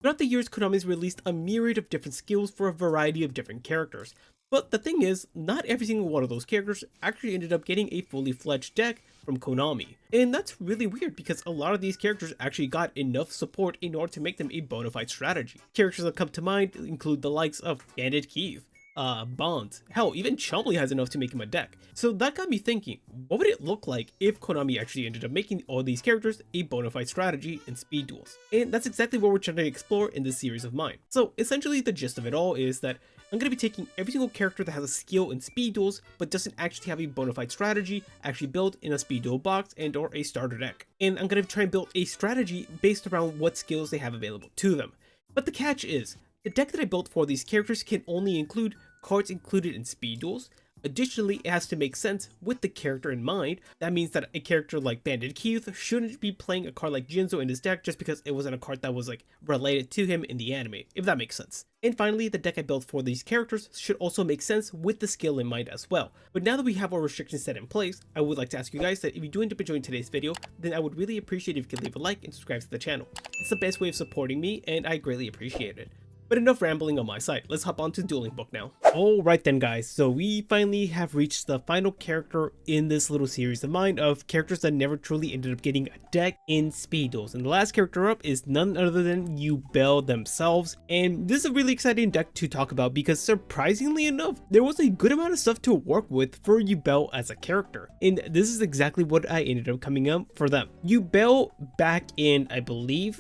Throughout the years, Konami's released a myriad of different skills for a variety of different characters. But the thing is, not every single one of those characters actually ended up getting a fully fledged deck from Konami. And that's really weird because a lot of these characters actually got enough support in order to make them a bona fide strategy. Characters that come to mind include the likes of Bandit Keith, Bond, hell, even Chumley has enough to make him a deck. So that got me thinking, what would it look like if Konami actually ended up making all these characters a bona fide strategy in speed duels? And that's exactly what we're trying to explore in this series of mine. So essentially the gist of it all is that I'm going to be taking every single character that has a skill in speed duels but doesn't actually have a bona fide strategy actually built in a speed duel box and or a starter deck. And I'm going to try and build a strategy based around what skills they have available to them. But the catch is, the deck that I built for these characters can only include cards included in speed duels. Additionally, it has to make sense with the character in mind. That means that a character like Bandit Keith shouldn't be playing a card like Jinzo in his deck just because it wasn't a card that was like related to him in the anime, if that makes sense. And finally, the deck I built for these characters should also make sense with the skill in mind as well. But now that we have our restrictions set in place, I would like to ask you guys that if you do end up enjoying today's video, then I would really appreciate if you could leave a like and subscribe to the channel. It's the best way of supporting me and I greatly appreciate it. But enough rambling on my side, let's hop on to Dueling Book now. Alright then guys, so we finally have reached the final character in this little series of mine of characters that never truly ended up getting a deck in speed duels. And the last character up is none other than Yubel themselves. And this is a really exciting deck to talk about because surprisingly enough, there was a good amount of stuff to work with for Yubel as a character. And this is exactly what I ended up coming up for them. Yubel back in, I believe,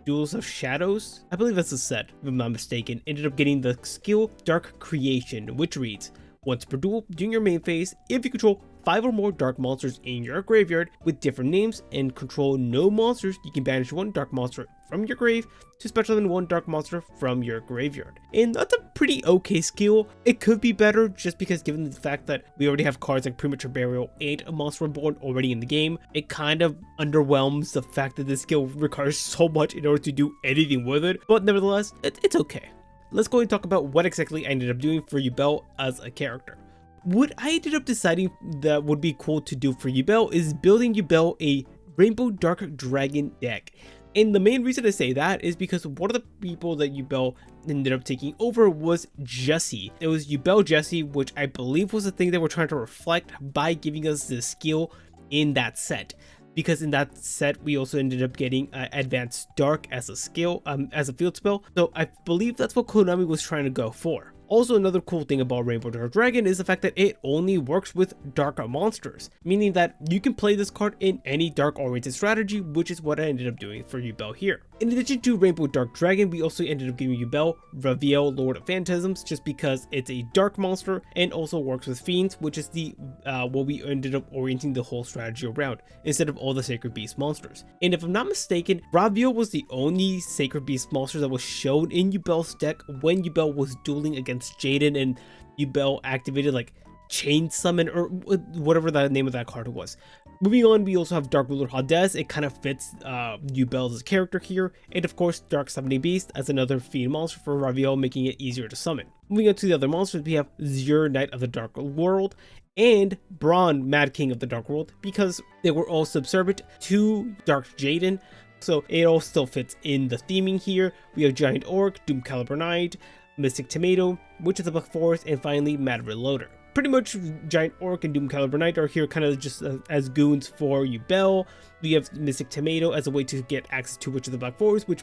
Duels of Shadows, I believe that's a set, if I'm not mistaken, ended up getting the skill Dark Creation, which reads, once per duel, during your main phase, if you control 5 or more dark monsters in your graveyard with different names and control no monsters, you can banish 1 dark monster from your grave to special summon 1 dark monster from your graveyard. And that's a pretty okay skill. It could be better just because given the fact that we already have cards like Premature Burial and a Monster Reborn already in the game, it kind of underwhelms the fact that this skill requires so much in order to do anything with it. But nevertheless, it's okay. Let's go and talk about what exactly I ended up doing for Yubel as a character. What I ended up deciding that would be cool to do for Yubel is building Yubel a Rainbow Dark Dragon deck. And the main reason I say that is because one of the people that Yubel ended up taking over was Jesse. It was Yubel Jesse, which I believe was the thing they were trying to reflect by giving us the skill in that set. Because in that set, we also ended up getting Advanced Dark as a skill, as a field spell. So I believe that's what Konami was trying to go for. Also, another cool thing about Rainbow Dark Dragon is the fact that it only works with dark monsters, meaning that you can play this card in any dark oriented strategy, which is what I ended up doing for Yubel here. In addition to Rainbow Dark Dragon, we also ended up giving Yubel Raviel, Lord of Phantasms, just because it's a dark monster and also works with Fiends, which is the what we ended up orienting the whole strategy around, instead of all the Sacred Beast monsters. And if I'm not mistaken, Raviel was the only Sacred Beast monster that was shown in Yubel's deck when Yubel was dueling against Jaden and Yubel activated like Chain Summon or whatever the name of that card was. Moving on, we also have Dark Ruler Hades. It kind of fits Yubel's character here, and of course Dark Summoning Beast as another fiend monster for Raviel, making it easier to summon. Moving on to the other monsters, we have Zur, Knight of the Dark World, and Braun, Mad King of the Dark World, because they were all subservient to Dark Jaden. So it all still fits in the theming here. We have Giant Orc, Doom Caliber Knight, Mystic Tomato, Witch of the Black Forest, and finally Mad Reloader. Pretty much Giant Orc and Doom Caliber Knight are here kind of just as goons for Yubel. We have Mystic Tomato as a way to get access to Witch of the Black Forest, which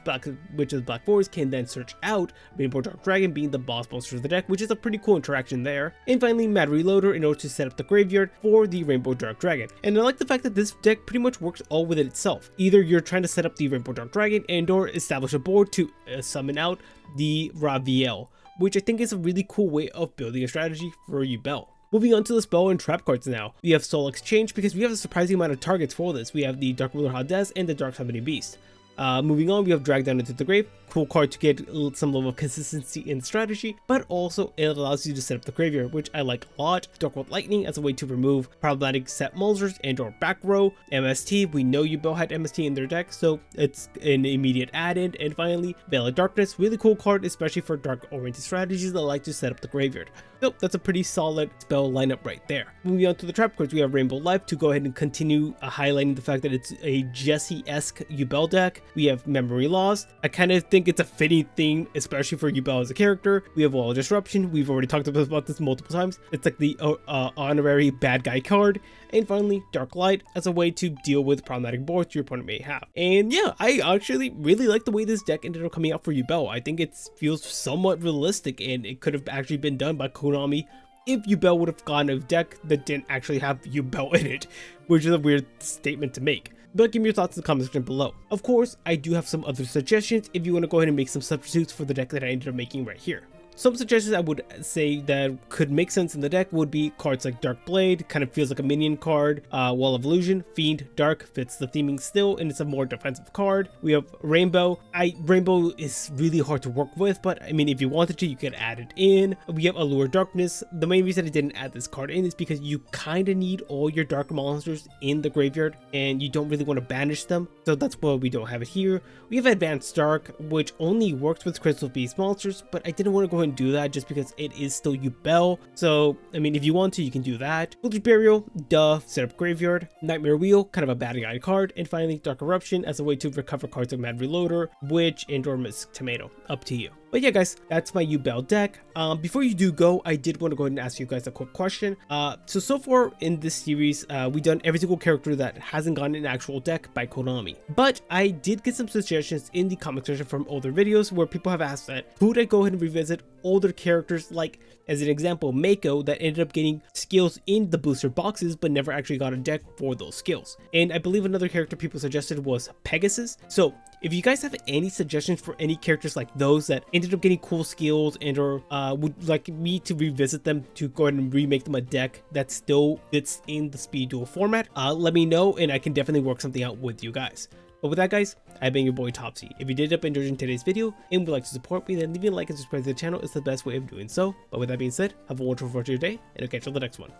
Witch of the Black Forest can then search out Rainbow Dark Dragon being the boss monster of the deck, which is a pretty cool interaction there. And finally Mad Reloader in order to set up the graveyard for the Rainbow Dark Dragon. And I like the fact that this deck pretty much works all within itself. Either you're trying to set up the Rainbow Dark Dragon and or establish a board to summon out the Raviel, which I think is a really cool way of building a strategy for Yubel. Moving on to the spell and trap cards now. We have Soul Exchange because we have a surprising amount of targets for this. We have the Dark Ruler Hades and the Dark Summoning Beast. Moving on, we have Drag Down into the Grave. Cool card to get some level of consistency in strategy, but also it allows you to set up the graveyard, which I like a lot. Dark World Lightning as a way to remove problematic set monsters and or back row. MST, we know Yubel had MST in their deck, so it's an immediate add-in. And finally, Veil of Darkness, really cool card, especially for dark oriented strategies that like to set up the graveyard. So that's a pretty solid spell lineup right there. Moving on to the trap cards, we have Rainbow Life to go ahead and continue highlighting the fact that it's a Jesse-esque Yubel deck. We have memory loss. I kind of think it's a fitting theme, especially for Yubel as a character. We have wall of disruption. We've already talked about this multiple times. It's like the honorary bad guy card. And finally, Dark Light as a way to deal with problematic boards your opponent may have. And yeah, I actually really like the way this deck ended up coming out for Yubel. I think it feels somewhat realistic, and it could have actually been done by Konami if Yubel would have gotten a deck that didn't actually have Yubel in it, which is a weird statement to make. But give me your thoughts in the comment section below. Of course, I do have some other suggestions if you want to go ahead and make some substitutes for the deck that I ended up making right here. Some suggestions I would say that could make sense in the deck would be cards like Dark Blade, kind of feels like a minion card, Wall of Illusion, Fiend, Dark, fits the theming still, and it's a more defensive card. We have Rainbow. Rainbow is really hard to work with, but I mean, if you wanted to, you could add it in. We have Allure Darkness. The main reason I didn't add this card in is because you kind of need all your dark monsters in the graveyard, and you don't really want to banish them, so that's why we don't have it here. We have Advanced Dark, which only works with Crystal Beast monsters, but I didn't want to go and do that just because it is still Yubel. So I mean, if you want to, you can do that. Eldritch Burial, duh, set up graveyard. Nightmare Wheel, kind of a bad guy card. And finally, Dark Eruption as a way to recover cards like Mad Reloader, Witch, and/or Mystic Tomato. Up to you. But yeah, guys, that's my Yubel deck. Before you do go, I did want to go ahead and ask you guys a quick question. So far in this series, we've done every single character that hasn't gotten an actual deck by Konami. But I did get some suggestions in the comment section from older videos where people have asked that, would I go ahead and revisit older characters, like, as an example, Mako, that ended up getting skills in the booster boxes but never actually got a deck for those skills. And I believe another character people suggested was Pegasus. So if you guys have any suggestions for any characters like those that ended up getting cool skills and or would like me to revisit them to go ahead and remake them a deck that still fits in the SpeedDuel format, let me know and I can definitely work something out with you guys. But with that, guys, I've been your boy Topsy. If you did end up enjoying today's video and would like to support me, then leaving a like and subscribe to the channel is the best way of doing so. But with that being said, have a wonderful rest of your day, and I'll catch you on the next one.